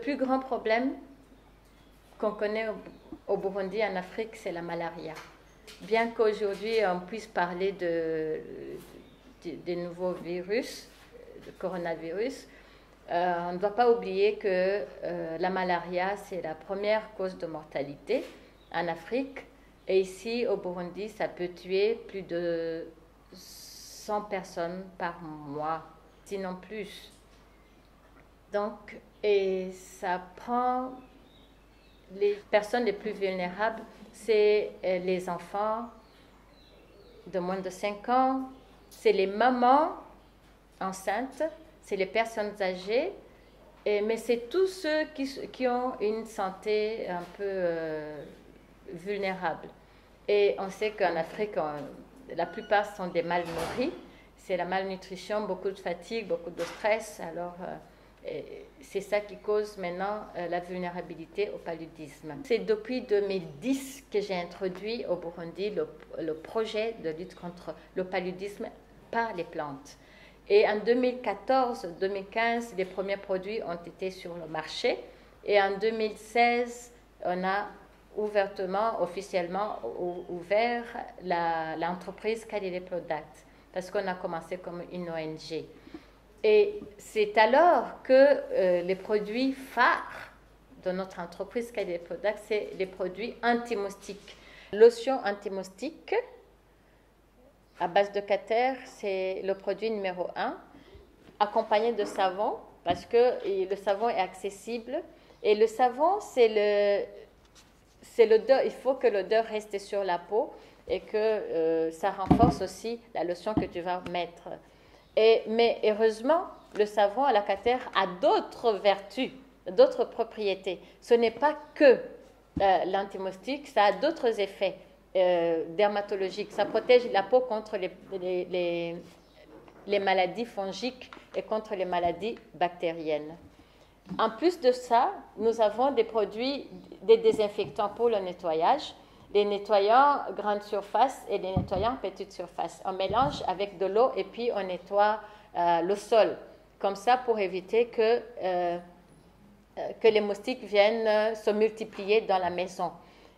plus grand problème qu'on connaît au Burundi, en Afrique, c'est la malaria. Bien qu'aujourd'hui on puisse parler des nouveaux virus, le coronavirus, on ne doit pas oublier que la malaria, c'est la première cause de mortalité en Afrique. Et ici, au Burundi, ça peut tuer plus de 100 personnes par mois, sinon plus. Donc, et ça prend les personnes les plus vulnérables, c'est les enfants de moins de 5 ans, c'est les mamans enceintes, c'est les personnes âgées, mais c'est tous ceux qui ont une santé un peu vulnérable. Et on sait qu'en Afrique, la plupart sont des mal nourris, c'est la malnutrition, beaucoup de fatigue, beaucoup de stress, alors c'est ça qui cause maintenant la vulnérabilité au paludisme. C'est depuis 2010 que j'ai introduit au Burundi le projet de lutte contre le paludisme par les plantes. Et en 2014-2015, les premiers produits ont été sur le marché. Et en 2016, on a ouvertement, officiellement ouvert l'entreprise Kalile Product, parce qu'on a commencé comme une ONG. Et c'est alors que les produits phares de notre entreprise Kalile Product, c'est les produits anti-moustiques. Lotion anti-moustique à base de cater, c'est le produit numéro 1, accompagné de savon, parce que le savon est accessible. Et le savon, c'est l'odeur, il faut que l'odeur reste sur la peau et que ça renforce aussi la lotion que tu vas mettre. Mais heureusement, le savon à la cater a d'autres vertus, d'autres propriétés. Ce n'est pas que l'antimoustique, ça a d'autres effets dermatologiques. Ça protège la peau contre les maladies fongiques et contre les maladies bactériennes. En plus de ça, nous avons des produits, des désinfectants pour le nettoyage, les nettoyants grande surface et les nettoyants petite surface. On mélange avec de l'eau et puis on nettoie le sol, comme ça pour éviter que les moustiques viennent se multiplier dans la maison.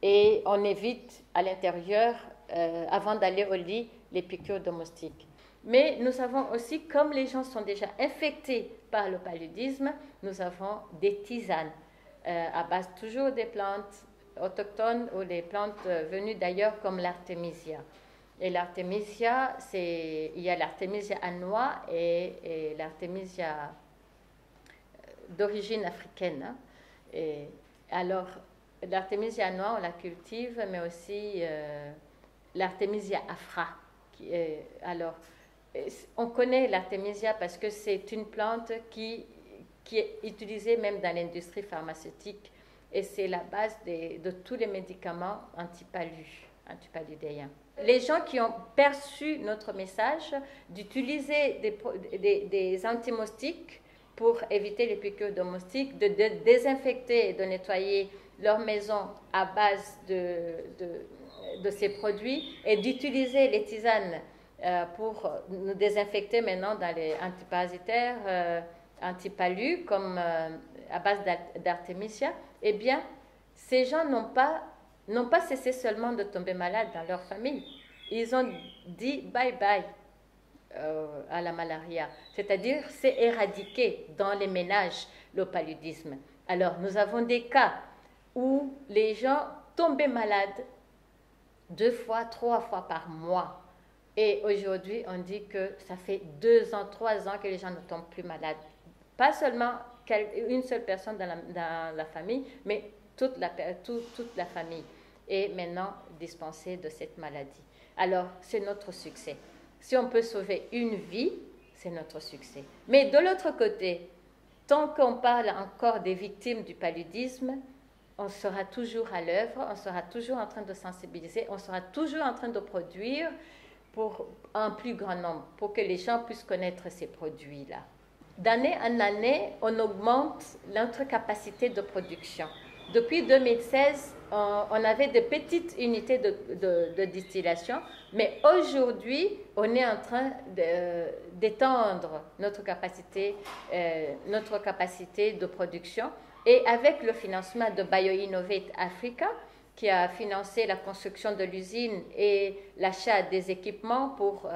Et on évite à l'intérieur, avant d'aller au lit, les piqûres de moustiques. Mais nous avons aussi, comme les gens sont déjà infectés par le paludisme, nous avons des tisanes à base toujours des plantes autochtones ou des plantes venues d'ailleurs comme l'artémisia. Et l'artémisia, il y a l'artémisia annua et l'artémisia d'origine africaine. Hein. Et alors, l'artémisia annua, on la cultive, mais aussi l'artémisia afra. Alors, on connaît l'artémisia parce que c'est une plante qui est utilisée même dans l'industrie pharmaceutique et c'est la base de tous les médicaments antipaludéens. Les gens qui ont perçu notre message d'utiliser des antimoustiques pour éviter les piqûres de moustiques, de désinfecter et de nettoyer leur maison à base de ces produits et d'utiliser les tisanes pour nous désinfecter maintenant dans les antiparasitaires, antipalus, comme à base d'artémisia, eh bien, ces gens n'ont pas cessé seulement de tomber malades dans leur famille. Ils ont dit bye-bye à la malaria. C'est-à-dire, c'est éradiqué dans les ménages, le paludisme. Alors, nous avons des cas où les gens tombaient malades 2 fois, 3 fois par mois. Et aujourd'hui, on dit que ça fait 2 ans, 3 ans que les gens ne tombent plus malades. Pas seulement une seule personne dans la famille, mais toute la famille est maintenant dispensée de cette maladie. Alors, c'est notre succès. Si on peut sauver une vie, c'est notre succès. Mais de l'autre côté, tant qu'on parle encore des victimes du paludisme, on sera toujours à l'œuvre, on sera toujours en train de sensibiliser, on sera toujours en train de produire pour un plus grand nombre, pour que les gens puissent connaître ces produits-là. D'année en année, on augmente notre capacité de production. Depuis 2016, on avait de petites unités de distillation, mais aujourd'hui, on est en train d'étendre notre capacité de production Et avec le financement de BioInnovate Africa, qui a financé la construction de l'usine et l'achat des équipements pour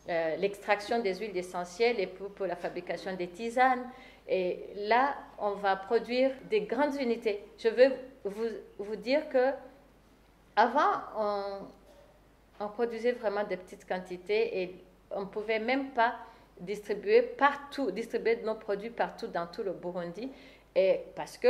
l'extraction des huiles essentielles et pour la fabrication des tisanes. Et là, on va produire des grandes unités. Je veux vous dire que avant, on produisait vraiment de petites quantités et on ne pouvait même pas distribuer nos produits partout dans tout le Burundi. Et parce que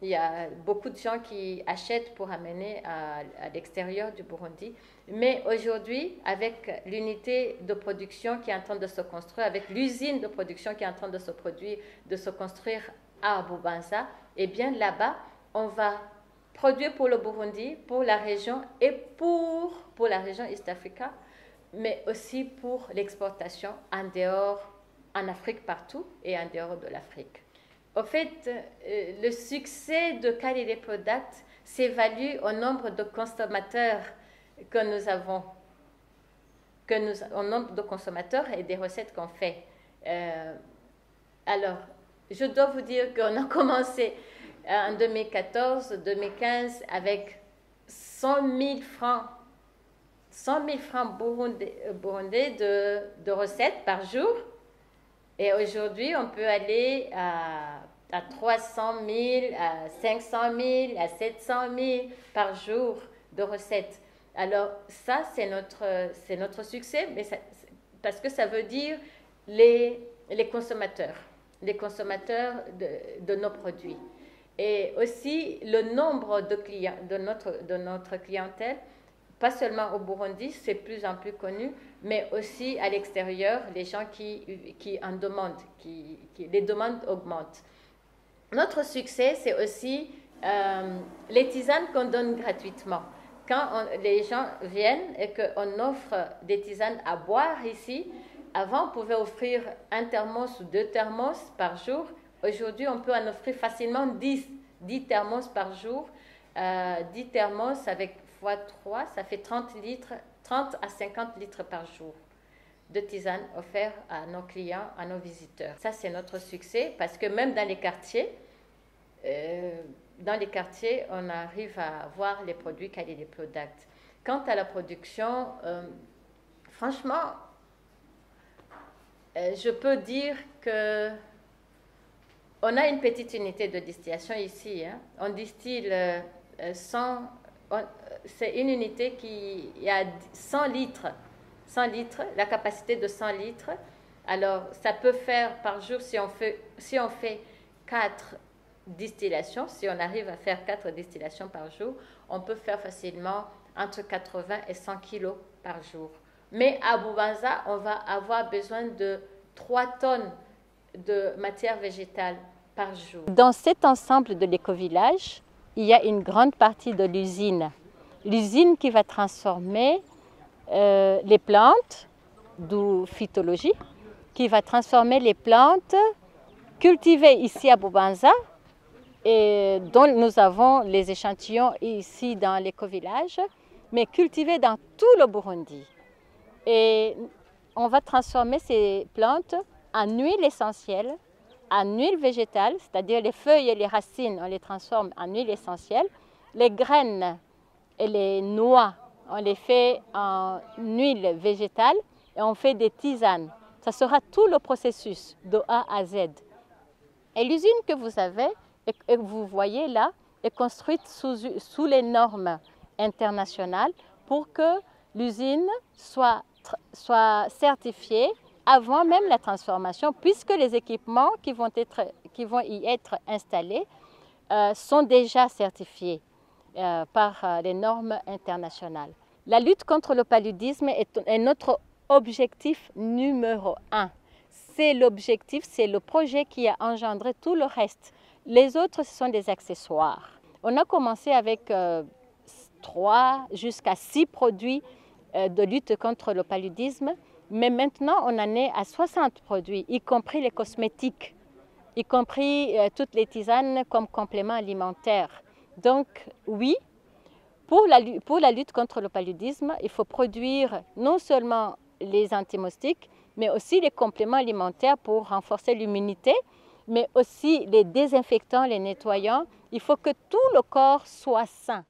il y a beaucoup de gens qui achètent pour amener à l'extérieur du Burundi. Mais aujourd'hui, avec l'unité de production qui est en train de se construire, avec l'usine de production qui est en train de se construire à Bubanza, eh bien là-bas, on va produire pour le Burundi, pour la région et pour la région East Africa, mais aussi pour l'exportation en dehors, en Afrique partout et en dehors de l'Afrique. Au fait, le succès de Kalile Product s'évalue au nombre de consommateurs que nous avons, au nombre de consommateurs et des recettes qu'on fait. Alors, je dois vous dire qu'on a commencé en 2014-2015 avec 100 000 francs burundais de recettes par jour. Et aujourd'hui, on peut aller à 300 000, à 500 000, à 700 000 par jour de recettes. Alors ça, c'est notre succès, mais parce que ça veut dire les consommateurs de nos produits. Et aussi le nombre de clients, de notre clientèle, pas seulement au Burundi, c'est de plus en plus connu, mais aussi à l'extérieur, les gens qui en demandent, les demandes augmentent. Notre succès, c'est aussi les tisanes qu'on donne gratuitement. Quand les gens viennent et qu'on offre des tisanes à boire ici, avant, on pouvait offrir un thermos ou 2 thermos par jour. Aujourd'hui, on peut en offrir facilement 10 thermos par jour. 10 thermos avec x3, ça fait 30 à 50 litres par jour de tisane offerts à nos clients, à nos visiteurs. Ça, c'est notre succès parce que même dans les quartiers, on arrive à voir les produits Kalile Product. Quant à la production, franchement, je peux dire que on a une petite unité de distillation ici. Hein. On distille c'est une unité qui a 100 litres, la capacité de 100 litres. Alors, ça peut faire par jour, si on fait 4 distillations, si on arrive à faire 4 distillations par jour, on peut faire facilement entre 80 et 100 kilos par jour. Mais à Bubanza, on va avoir besoin de 3 tonnes de matière végétale par jour. Dans cet ensemble de l'éco-village, il y a une grande partie de l'usine. L'usine qui va transformer les plantes, d'où phytologie, qui va transformer les plantes cultivées ici à Bubanza, et dont nous avons les échantillons ici dans l'éco-village, mais cultivées dans tout le Burundi. Et on va transformer ces plantes en huile essentielle, en huile végétale, c'est-à-dire les feuilles et les racines, on les transforme en huile essentielle. Les graines et les noix, on les fait en huile végétale et on fait des tisanes. Ça sera tout le processus de A à Z. Et l'usine que vous avez et que vous voyez là est construite sous les normes internationales pour que l'usine soit certifiée avant même la transformation, puisque les équipements qui vont y être installés sont déjà certifiés par les normes internationales. La lutte contre le paludisme est notre objectif numéro 1. C'est l'objectif, c'est le projet qui a engendré tout le reste. Les autres, ce sont des accessoires. On a commencé avec 3 jusqu'à 6 produits de lutte contre le paludisme, mais maintenant on en est à 60 produits, y compris les cosmétiques, y compris toutes les tisanes comme complément alimentaire. Donc oui, pour la lutte contre le paludisme, il faut produire non seulement les antimoustiques, mais aussi les compléments alimentaires pour renforcer l'immunité mais aussi les désinfectants, les nettoyants. Il faut que tout le corps soit sain.